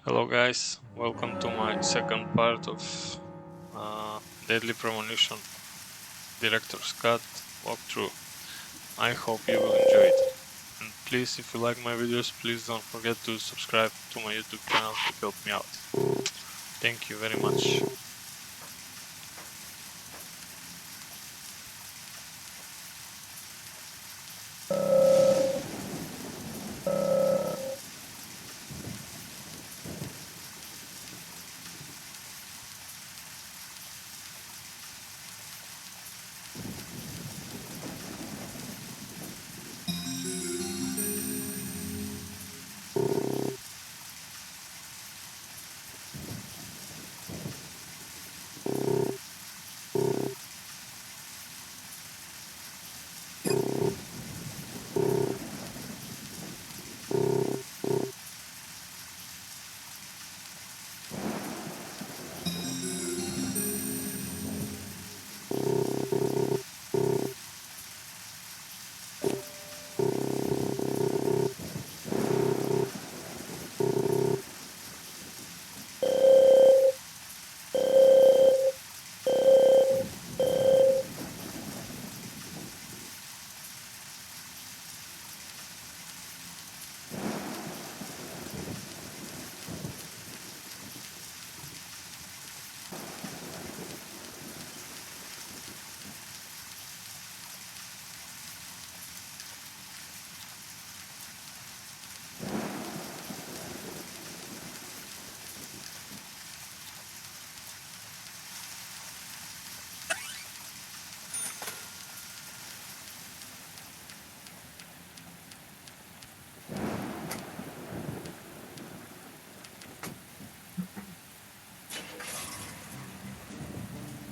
Hello guys, welcome to my second part of Deadly Premonition Director's Cut walkthrough. I hope you will enjoy it. And please, if you like my videos, please don't forget to subscribe to my YouTube channel to help me out. Thank you very much.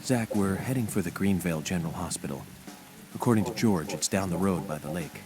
Zach, we're heading for the Greenvale General Hospital. According to George, it's down the road by the lake.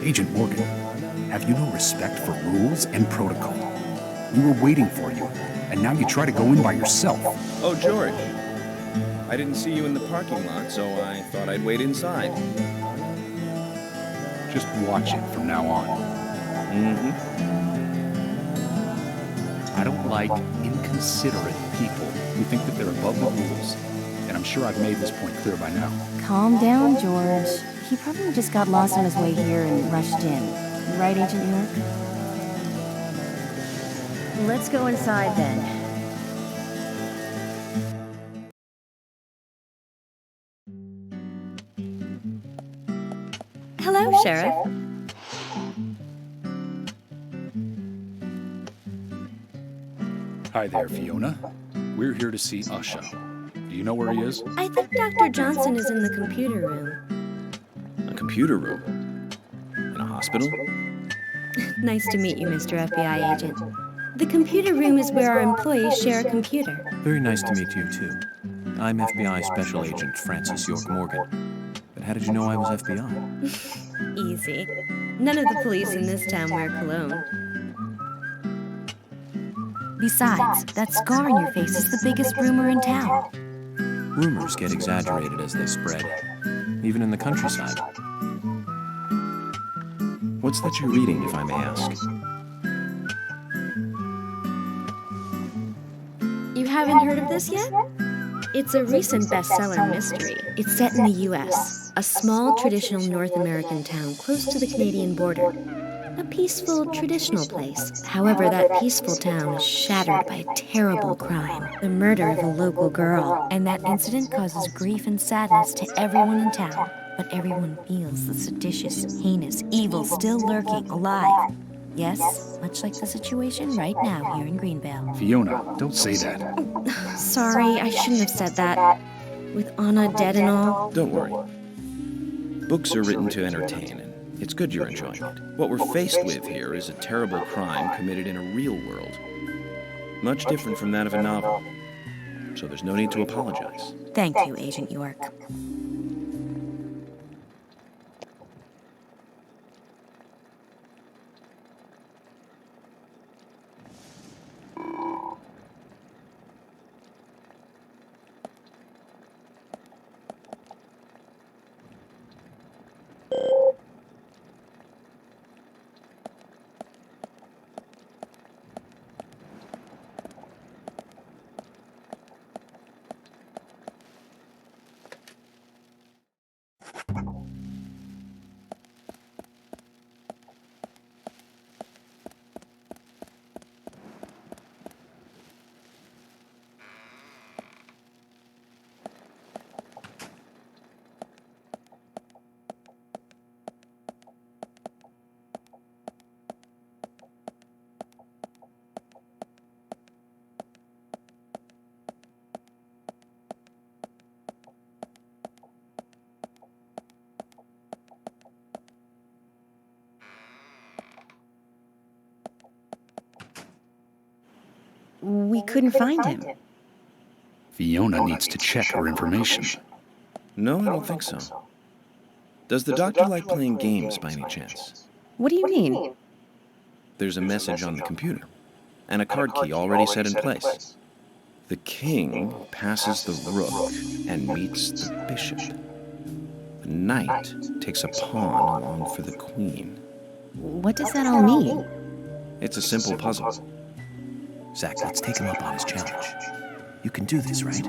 Agent Morgan, have you no respect for rules and protocol? We were waiting for you, and now you try to go in by yourself. Oh, George. I didn't see you in the parking lot, so I thought I'd wait inside. Just watch it from now on. I don't like inconsiderate people who think that they're above the rules, and I'm sure I've made this point clear by now. Calm down, George. He probably just got lost on his way here and rushed in. Right, Agent York? Let's go inside then. Hello, Sheriff. Hi there, Fiona. We're here to see Usha. Do you know where he is? I think Dr. Johnson is in the computer room. A computer room? In a hospital? Nice to meet you, Mr. FBI agent. The computer room is where our employees share a computer. Very nice to meet you, too. I'm FBI Special Agent Francis York Morgan. But how did you know I was FBI? Easy. None of the police in this town wear cologne. Besides, that scar on your face is the biggest rumor in town. Rumors get exaggerated as they spread, even in the countryside. What's that you're reading, if I may ask? You haven't heard of this yet? It's a recent bestseller mystery. It's set in the U.S., a small traditional North American town close to the Canadian border. A peaceful, traditional place. However, that peaceful town is shattered by a terrible crime. The murder of a local girl. And that incident causes grief and sadness to everyone in town. But everyone feels the seditious, heinous evil still lurking, alive. Yes, much like the situation right now here in Greenvale. Fiona, don't say that. Sorry, I shouldn't have said that. With Anna dead and all. Don't worry. Books are written to entertain, and it's good you're enjoying it. What we're faced with here is a terrible crime committed in a real world. Much different from that of a novel. So there's no need to apologize. Thank you, Agent York. We couldn't find him. Fiona needs to check her information. No, I don't think so. Does the doctor like playing games by any chance? What do you mean? There's a message on the computer, and a card key already set in place. The king passes the rook and meets the bishop. The knight takes a pawn along for the queen. What does that all mean? It's a simple puzzle. Zach, let's take him up on his challenge. You can do this, right?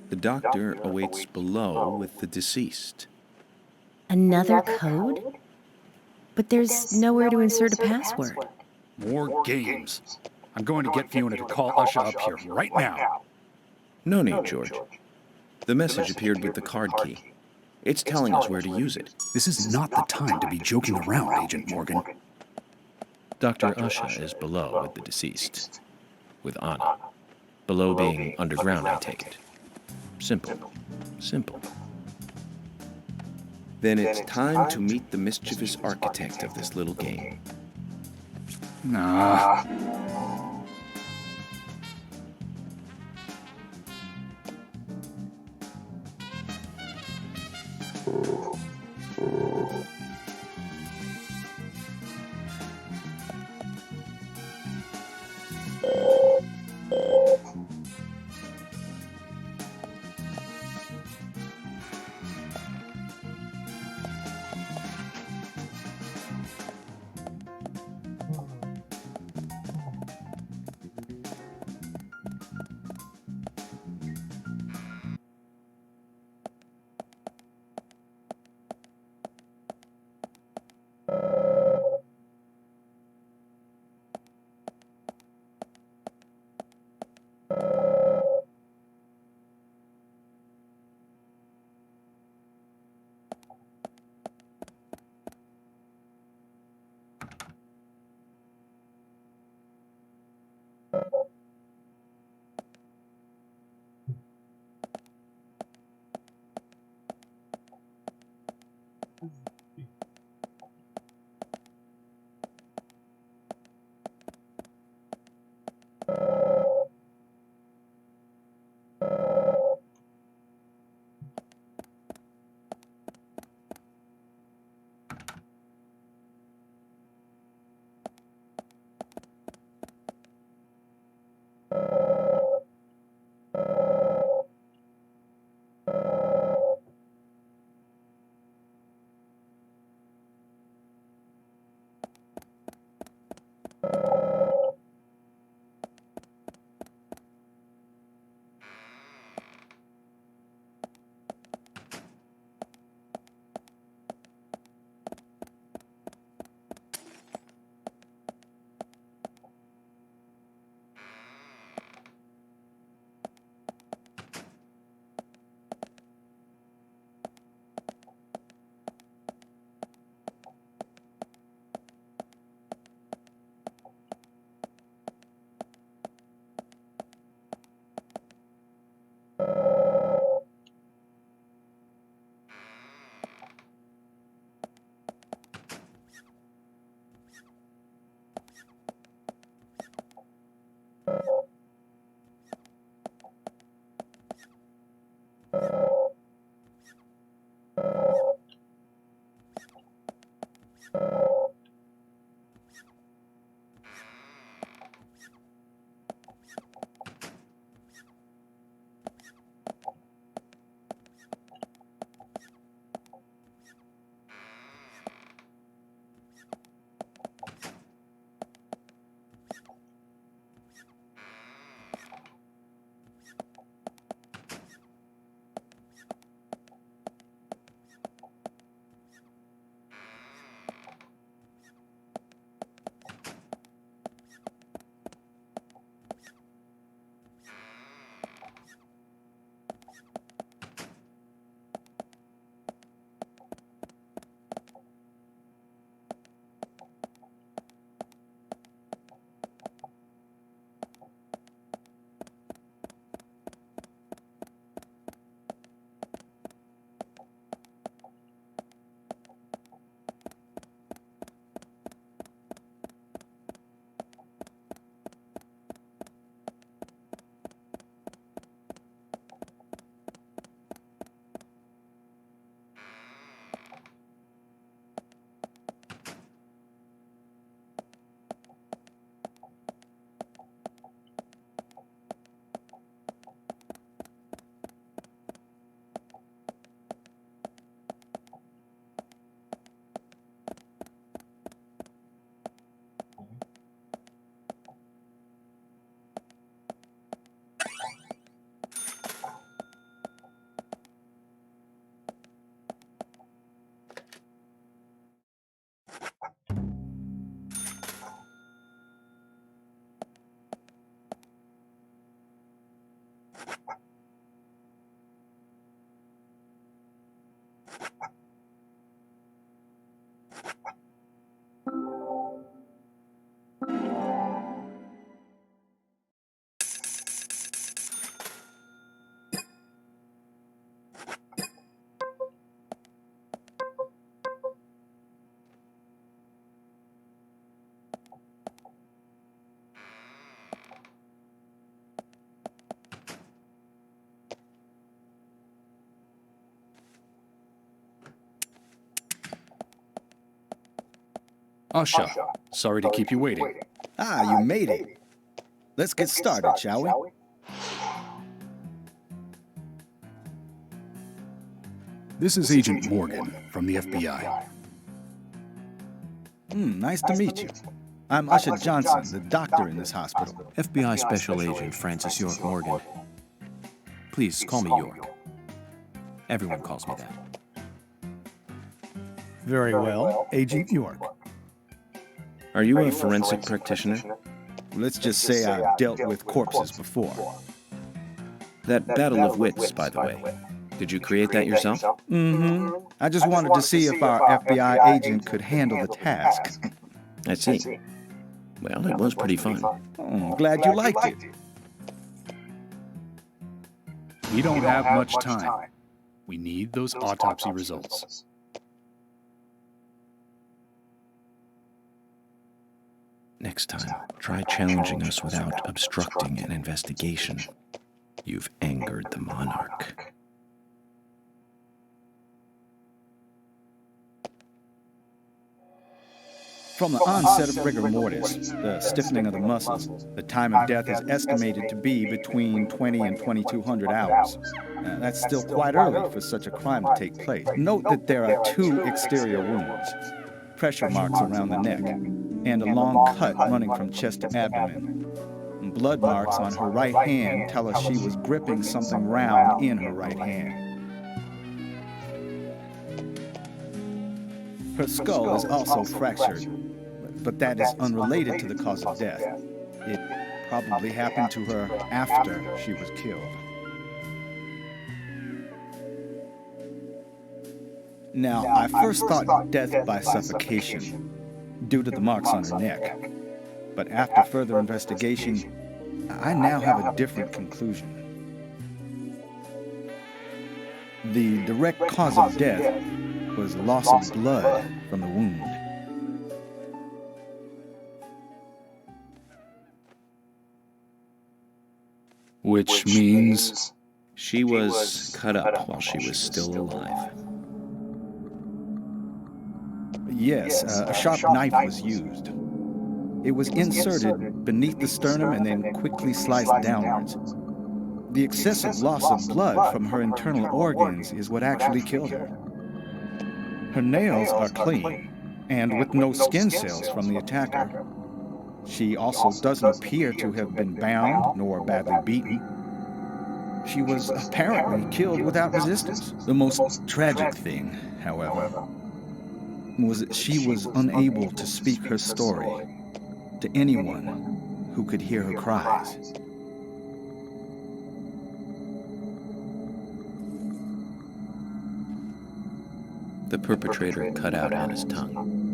The doctor awaits below with the deceased. Another code? But there's nowhere to insert a password. More games. I'm going to get Fiona to call Usha up here right now. No need, George. The message appeared with the card key. It's telling us where to use it. This is not the time to be joking around, Agent Morgan. Dr. Usha is below with the deceased. With Anna. Below being underground, I take it. Simple. Simple. Then it's time to meet the mischievous architect of this little game. Nah. Usha, sorry to keep you waiting. Ah, you made it. Let's get started, shall we? This is Agent Morgan from the FBI. Nice to meet you. I'm Usha Johnson, the doctor in this hospital. FBI Special Agent Francis York Morgan. Please call me York. Everyone calls me that. Very well, Agent York. Are you a forensic practitioner? Let's just say I've dealt with corpses before. That battle of wits, by the way. Did you create that yourself? Mm-hmm. I just wanted to see if our FBI agent could handle the task. I see. Well, it was pretty fun. Glad you liked it. We don't have much time. We need those autopsy results. Next time, try challenging us without obstructing an investigation. You've angered the monarch. From the onset of rigor mortis, the stiffening of the muscles, the time of death is estimated to be between 20 and 2200 hours. That's still quite early for such a crime to take place. Note that there are 2 exterior wounds, pressure marks around the neck, and a long cut running from chest to abdomen. Blood marks on her right hand tell us she was gripping something round in her right hand. Her skull is also fractured, but that is unrelated to the cause of death. It probably happened to her after she was killed. Now, I first thought death by suffocation, due to the marks on her neck. But after further investigation, I now have a different conclusion. The direct cause of death was loss of blood from the wound. Which means... She was cut up while she was still alive. Yes, a sharp knife was used. It was inserted beneath the sternum and then quickly sliced downwards. The excessive loss of blood from her internal organs is what actually killed her. Her nails are clean, and with no skin cells from the attacker. She also doesn't appear to have been bound nor badly beaten. She was apparently killed without resistance. The most tragic thing, however, was that she was unable to speak her story to anyone who could hear her cries. The perpetrator cut out Anna's tongue.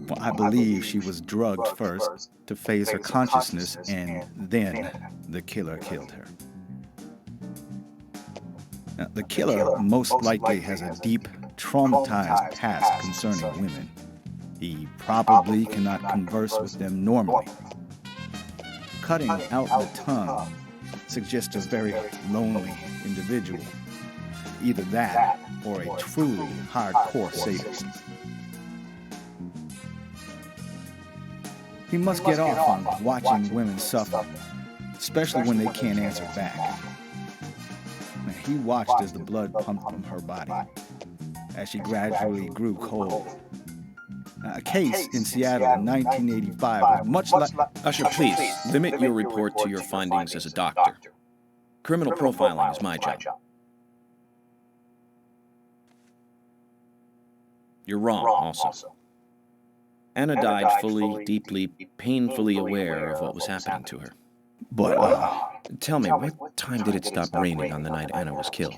Well, I believe she was drugged first to phase her consciousness, and then the killer killed her. Now, the killer most likely has a deep, traumatized past concerning women. He probably cannot converse with them normally. Cutting out the tongue suggests a very lonely individual. Either that or a truly hardcore sadist. He must get off on watching women suffer, especially when they can't answer back. He watched as the blood pumped from her body, as she gradually grew cold. A case in Seattle in 1985 was much like... Usher, please, limit your report to your findings as a doctor. Criminal profiling is my job. You're wrong, also. Anna died fully, deeply, painfully aware of what was happening to her. But, Tell me, what time did it stop raining on the night Anna was killed?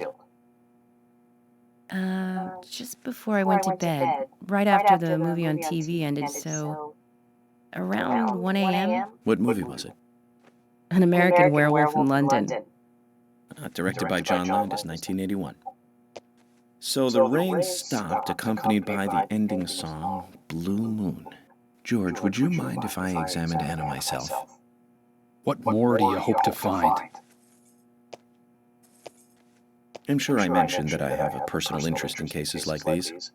Just before I went to bed, right after the movie on TV ended, so around 1 a.m. What movie was it? An American Werewolf in London. Directed by John Landis, 1981. So the rain stopped, accompanied by the ending song, Blue Moon. George, would you mind if I examined Anna myself? What more do you hope to find? I'm sure I mentioned that I have a personal interest in cases like these.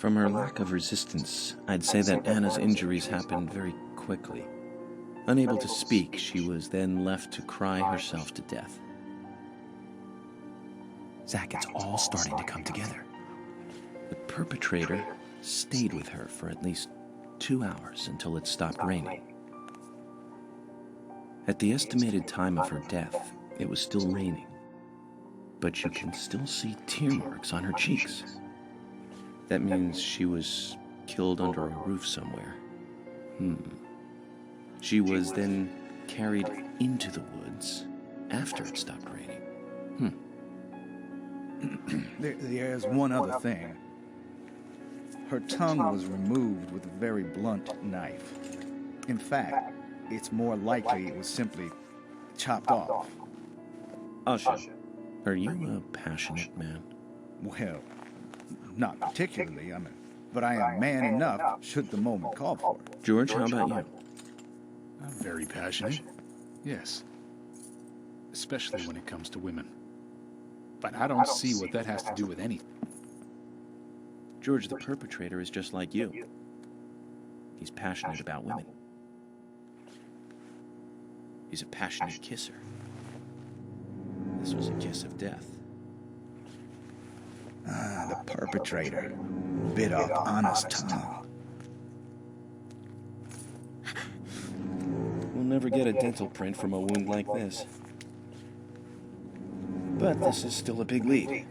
From her lack of resistance, I'd say that Anna's injuries happened very quickly. Unable to speak, she was then left to cry herself to death. Zach, it's all starting to come together. The perpetrator stayed with her for at least 2 hours until it stopped raining. At the estimated time of her death, it was still raining, but you can still see tear marks on her cheeks. That means she was killed under a roof somewhere. She was then carried into the woods after it stopped raining. There's one other thing. Her tongue was removed with a very blunt knife. In fact, it's more likely it was simply chopped off. Usha, are you a passionate man? Well, not particularly, but I am man enough should the moment call for it. George, how about you? I'm very passionate. Yes. Especially when it comes to women. But I don't see what that has to do with anything. George, the perpetrator is just like you. He's passionate about women. He's a passionate kisser. This was a kiss of death. The perpetrator bit off Anna's tongue. We'll never get a dental print from a wound like this. But this is still a big lead.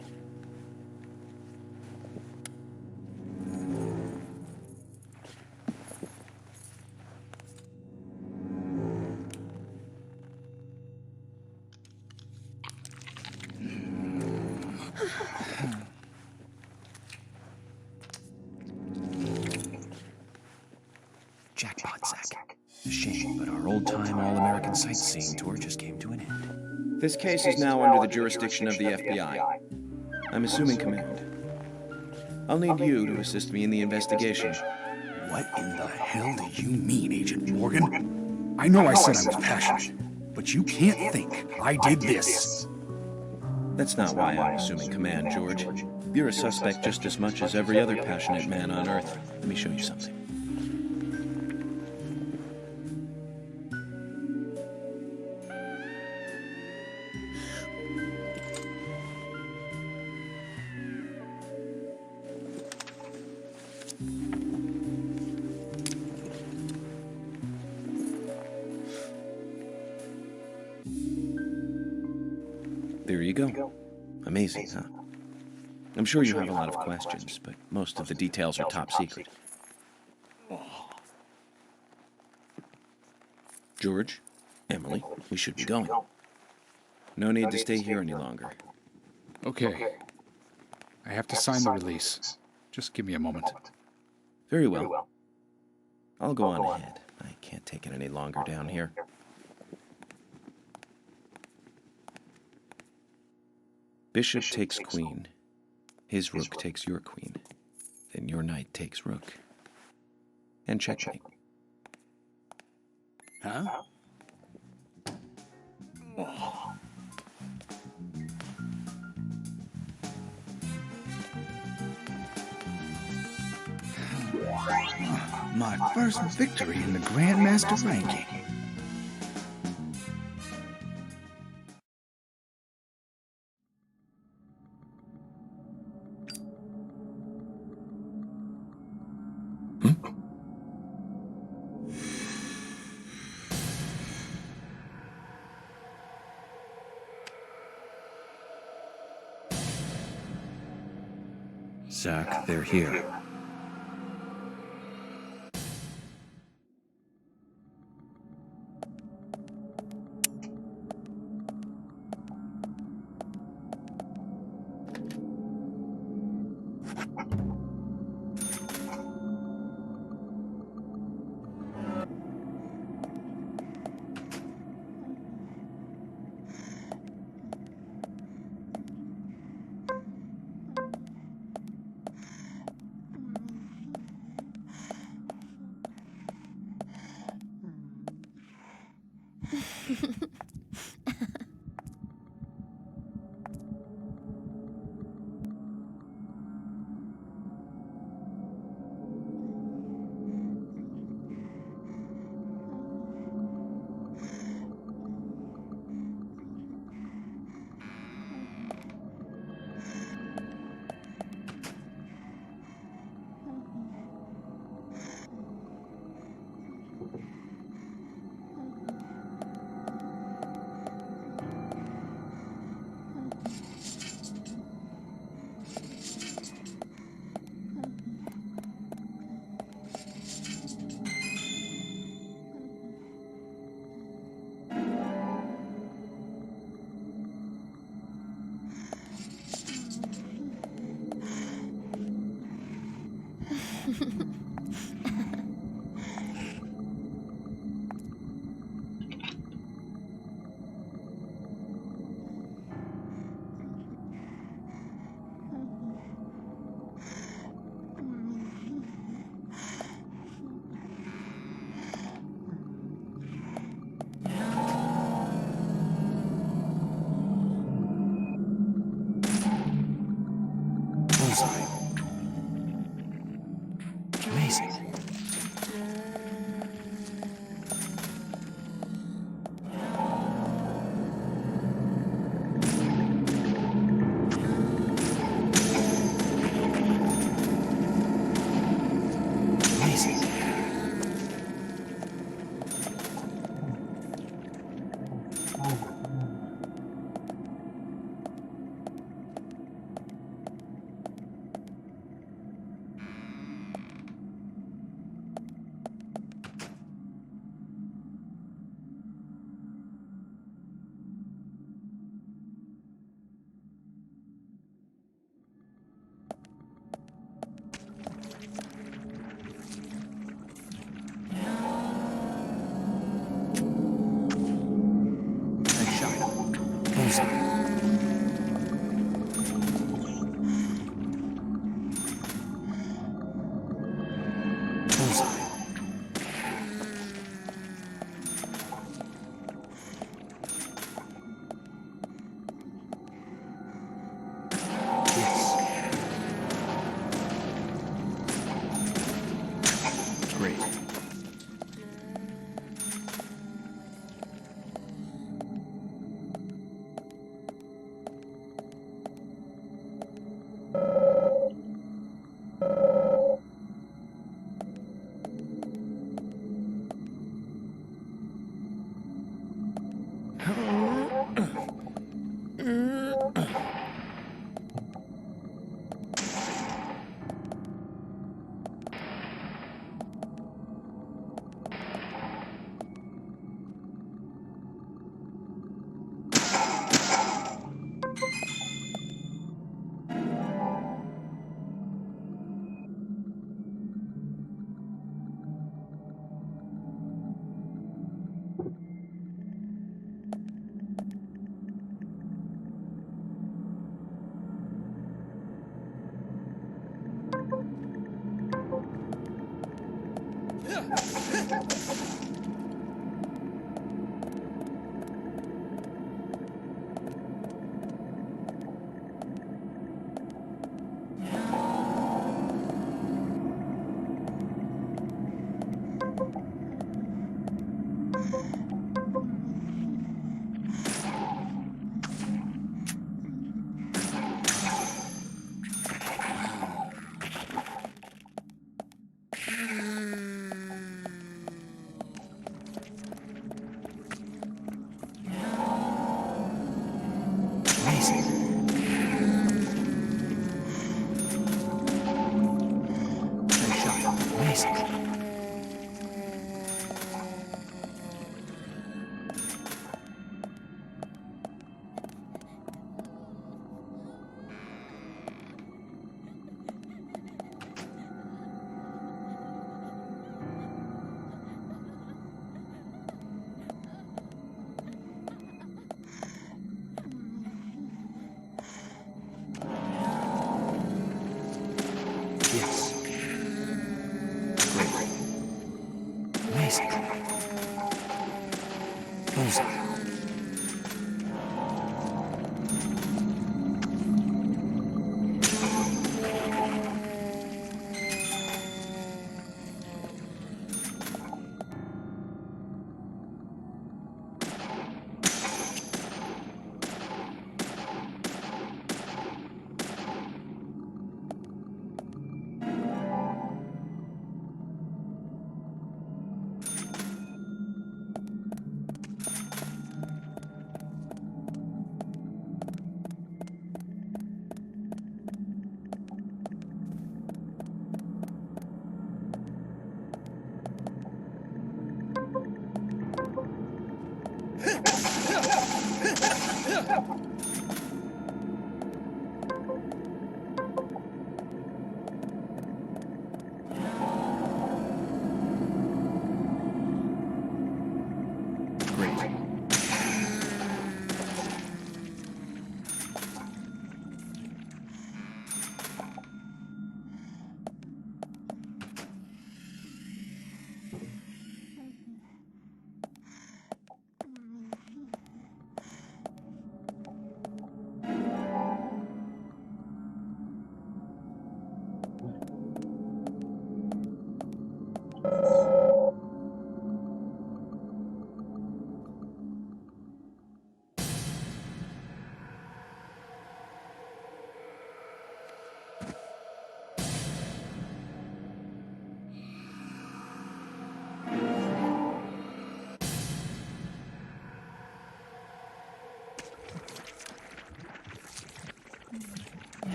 Jackpot, Zach. A shame, but our old-time all-American sightseeing tour just came to an end. This case is now under the jurisdiction of the FBI. I'm assuming command. I'll need you to assist me in the investigation. What in the hell do you mean, Agent Morgan? I know I said I was passionate, but you can't think I did this. That's not why I'm assuming command, George. You're a suspect just as much as every other passionate man on Earth. Let me show you something. There you go. Amazing, huh? I'm sure you have a lot of questions, but most of the details are top secret. George, Emily, we should be going. No need to stay here any longer. Okay. I have to sign the release. Just give me a moment. Very well. I'll go on ahead. I can't take it any longer down here. Bishop takes queen. His rook takes your queen. Then your knight takes rook. And checkmate. Huh? My first victory in the Grandmaster ranking. Zach, they're here. Great.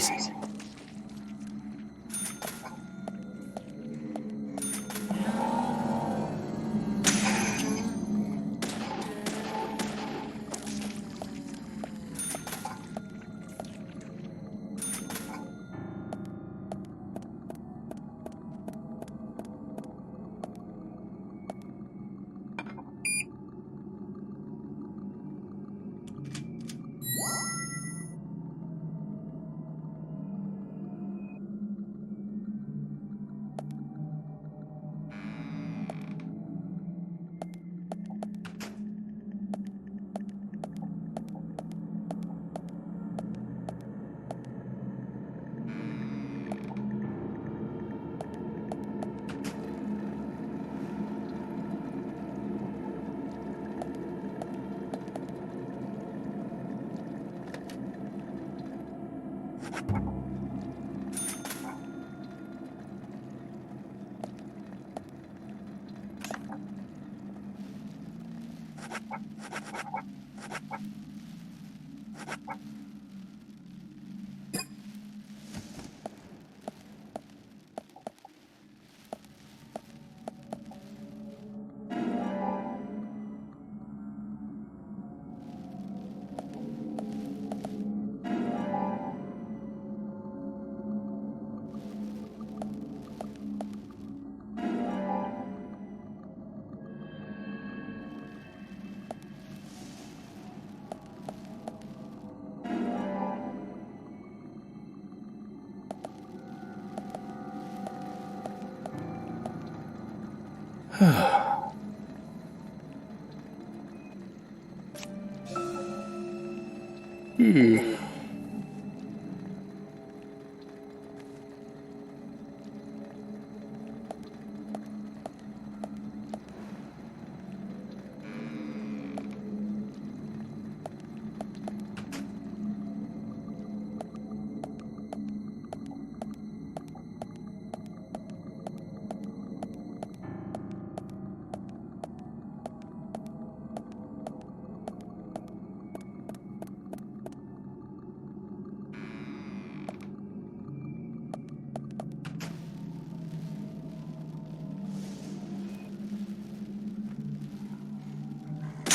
Amazing.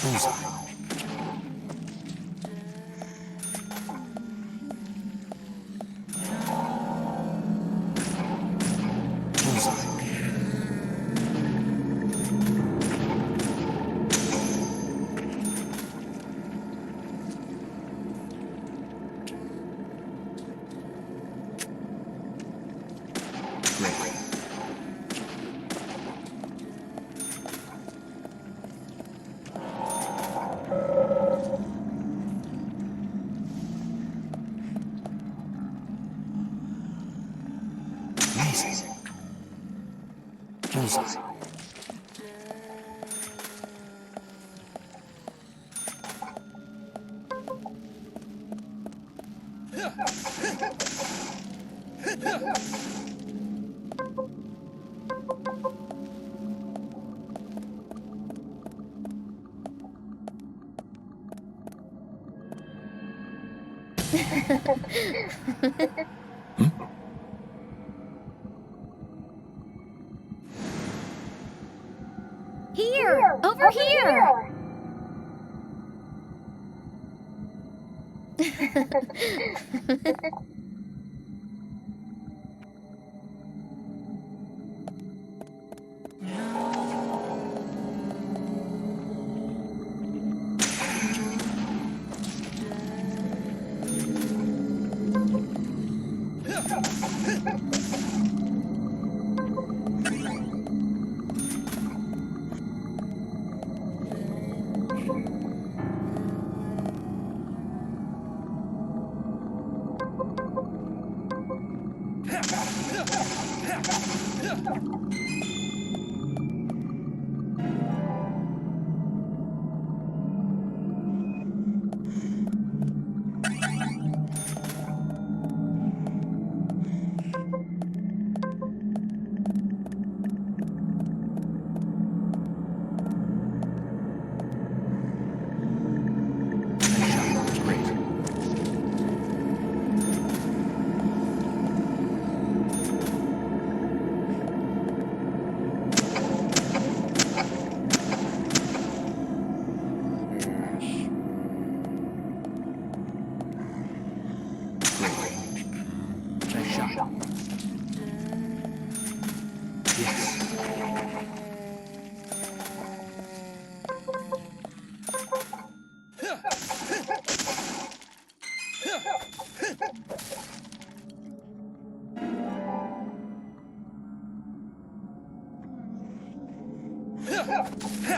Bullseye. Bullseye. Great. Amazing. Bullseye. Here! Over here!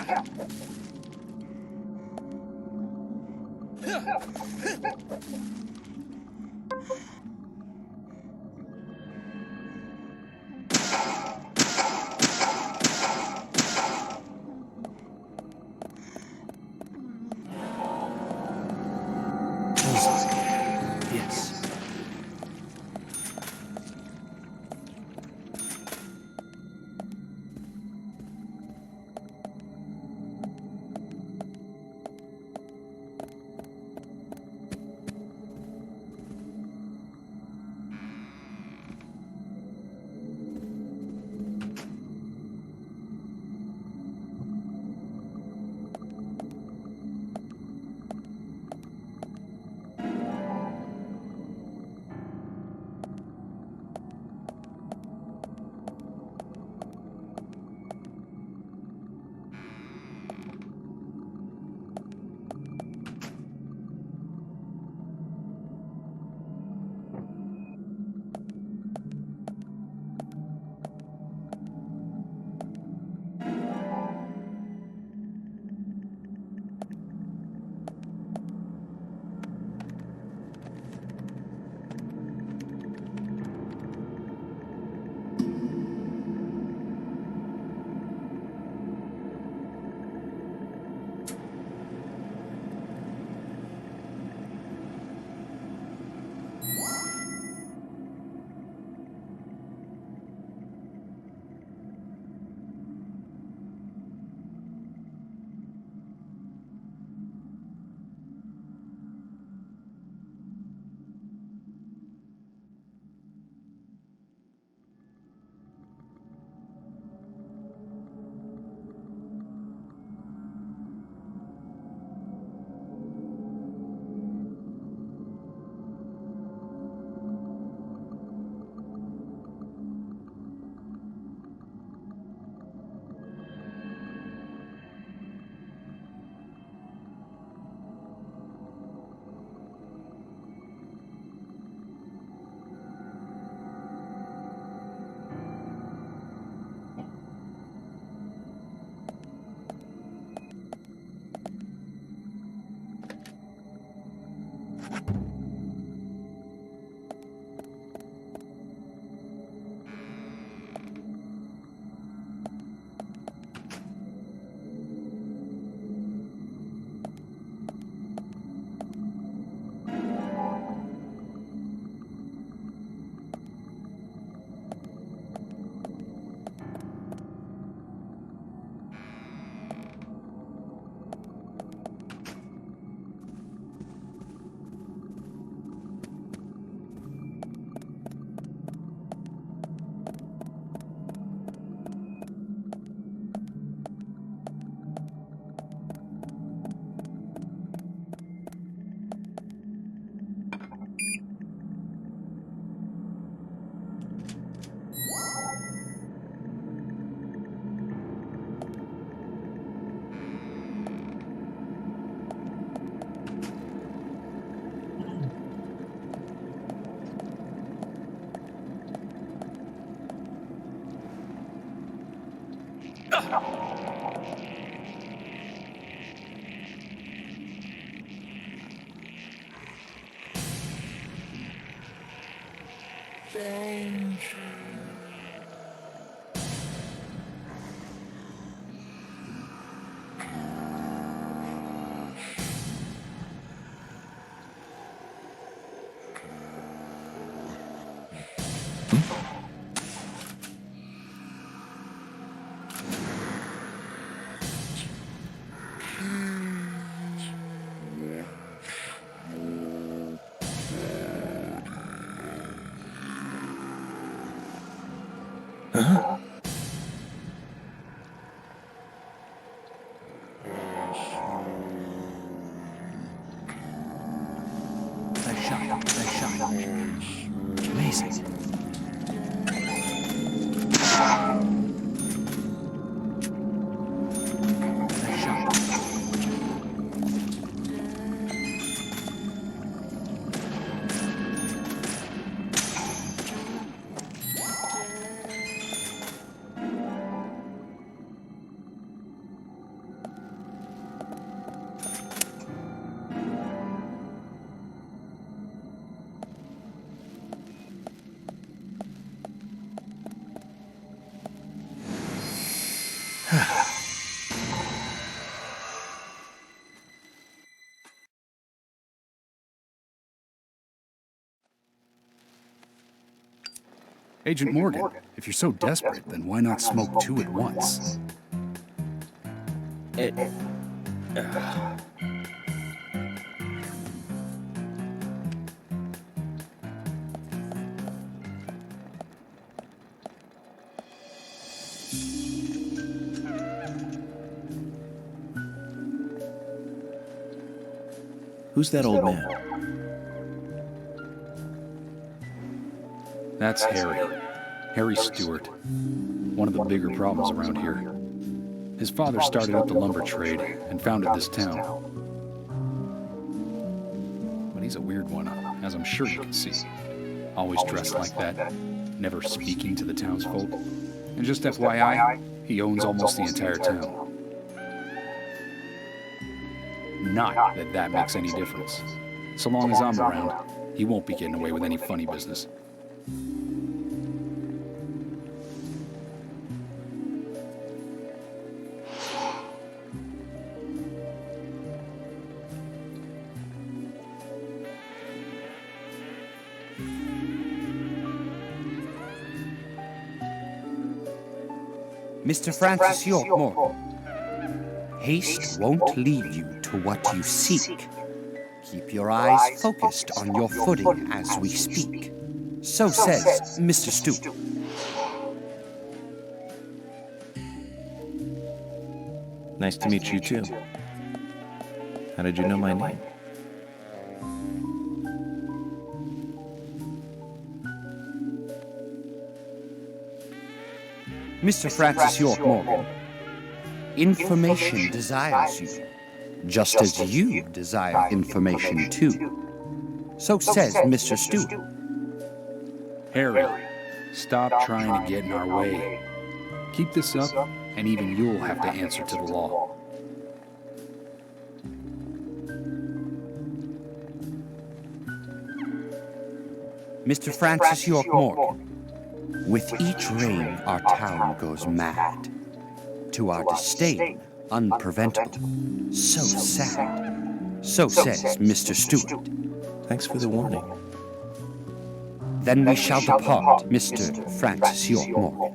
Yes. Nice shot. Amazing. Nice shot. Agent Morgan, if you're so desperate, then why not smoke two at once? Who's that old man? That's Harry. Harry Stewart. One of the bigger problems around here. His father started up the lumber trade and founded this town. But he's a weird one, as I'm sure you can see. Always dressed like that, never speaking to the townsfolk. And just FYI, he owns almost the entire town. Not that that makes any difference. So long as I'm around, he won't be getting away with any funny business. Mr. Francis York Morgan, haste won't lead you to what you seek. Keep your eyes focused on your footing as we speak. So says Mr. Stewart. Nice to meet you too. How did you know my name? Mr. Francis York Morgan, information desires you, just as you desire information too. So says Mr. Stewart. Harry, stop trying to get in our way. Keep this up, and even you'll have to answer to the law. Mr. Francis York Morgan, with each rain our town goes mad. To our disdain, unpreventable. So sad. So says Mr. Stewart. Thanks for the warning. Then we shall depart, Mr. Francis York Morgan.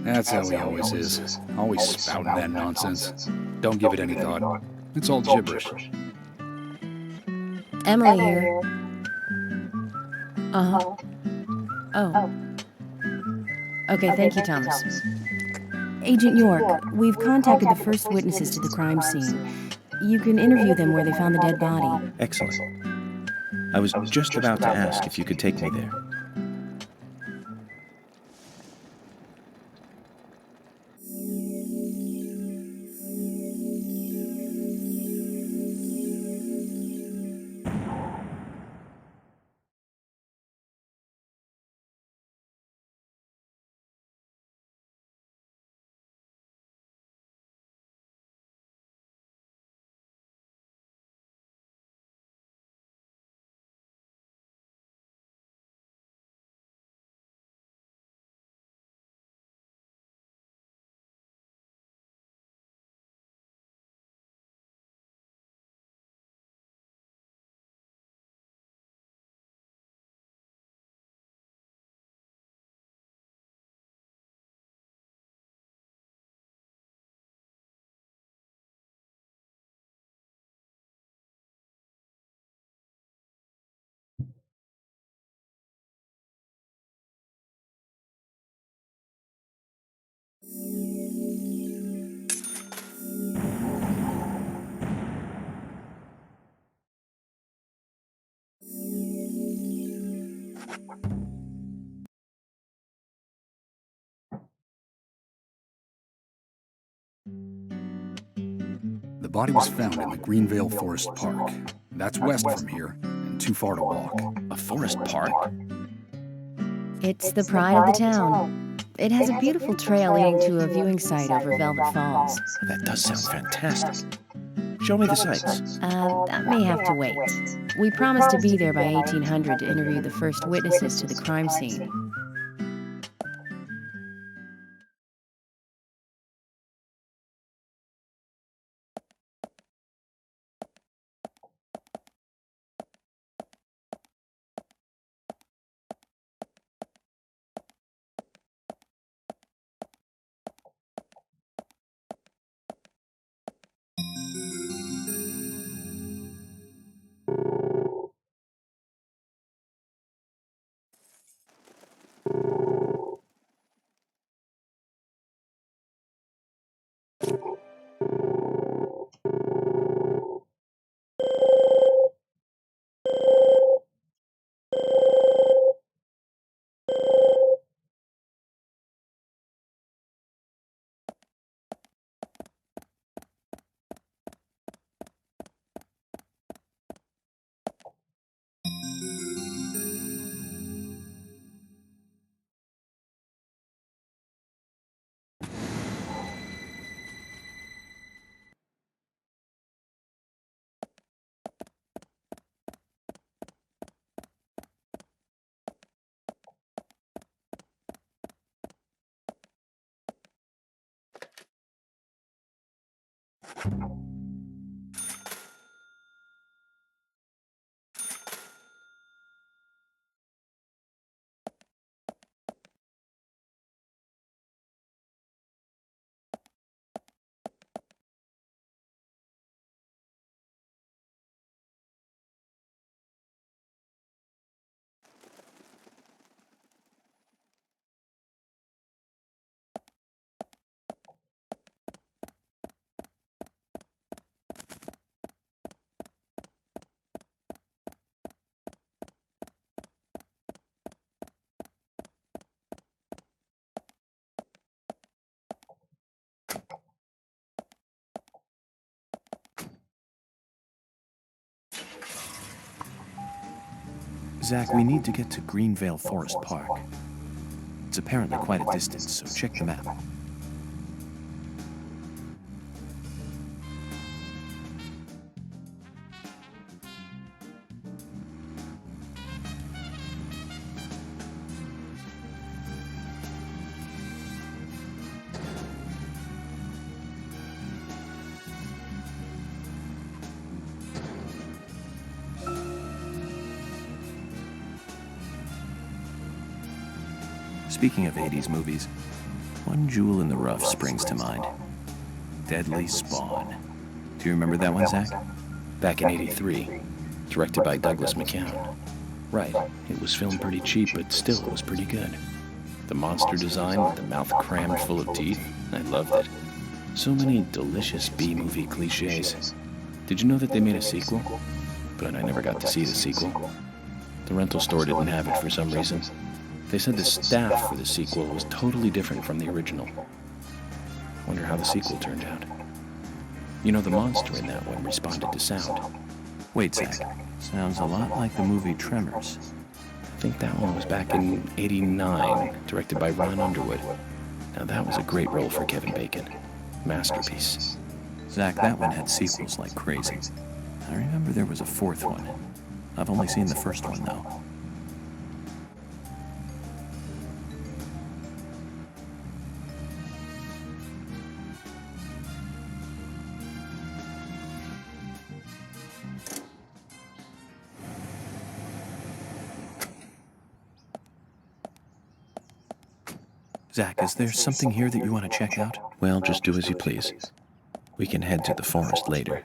That's how he always is. Always spouting that nonsense. Don't give it any thought. It's all gibberish. Emily here. Uh-huh. Oh. Okay, thank you, Thomas. Agent York, we've contacted the first witnesses to the crime scene. You can interview them where they found the dead body. Excellent. I was just about to ask if you could take me there. The body was found in the Greenvale Forest Park. That's west from here, and too far to walk. A forest park? It's the pride of the town. It has a beautiful trail leading to a viewing site over Velvet Falls. That does sound fantastic. Show me the sights. That may have to wait. We promised to be there by 1800 to interview the first witnesses to the crime scene. Zach, we need to get to Greenvale Forest Park. It's apparently quite a distance, so check the map. Speaking of 80s movies, one jewel in the rough springs to mind. Deadly Spawn. Do you remember that one, Zach? Back in '83, directed by Douglas McCown. Right, it was filmed pretty cheap, but still it was pretty good. The monster design with the mouth crammed full of teeth, I loved it. So many delicious B-movie cliches. Did you know that they made a sequel? But I never got to see the sequel. The rental store didn't have it for some reason. They said the staff for the sequel was totally different from the original. Wonder how the sequel turned out. You know, the monster in that one responded to sound. Wait, Zach. Sounds a lot like the movie Tremors. I think that one was back in '89, directed by Ron Underwood. Now that was a great role for Kevin Bacon. Masterpiece. Zach, that one had sequels like crazy. I remember there was a fourth one. I've only seen the first one, though. Zach, is there something here that you want to check out? Well, just do as you please. We can head to the forest later.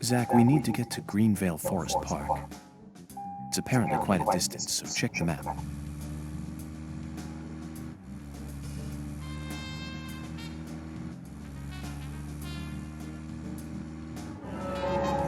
Zach, we need to get to Greenvale Forest Park. It's apparently quite a distance, so check the map.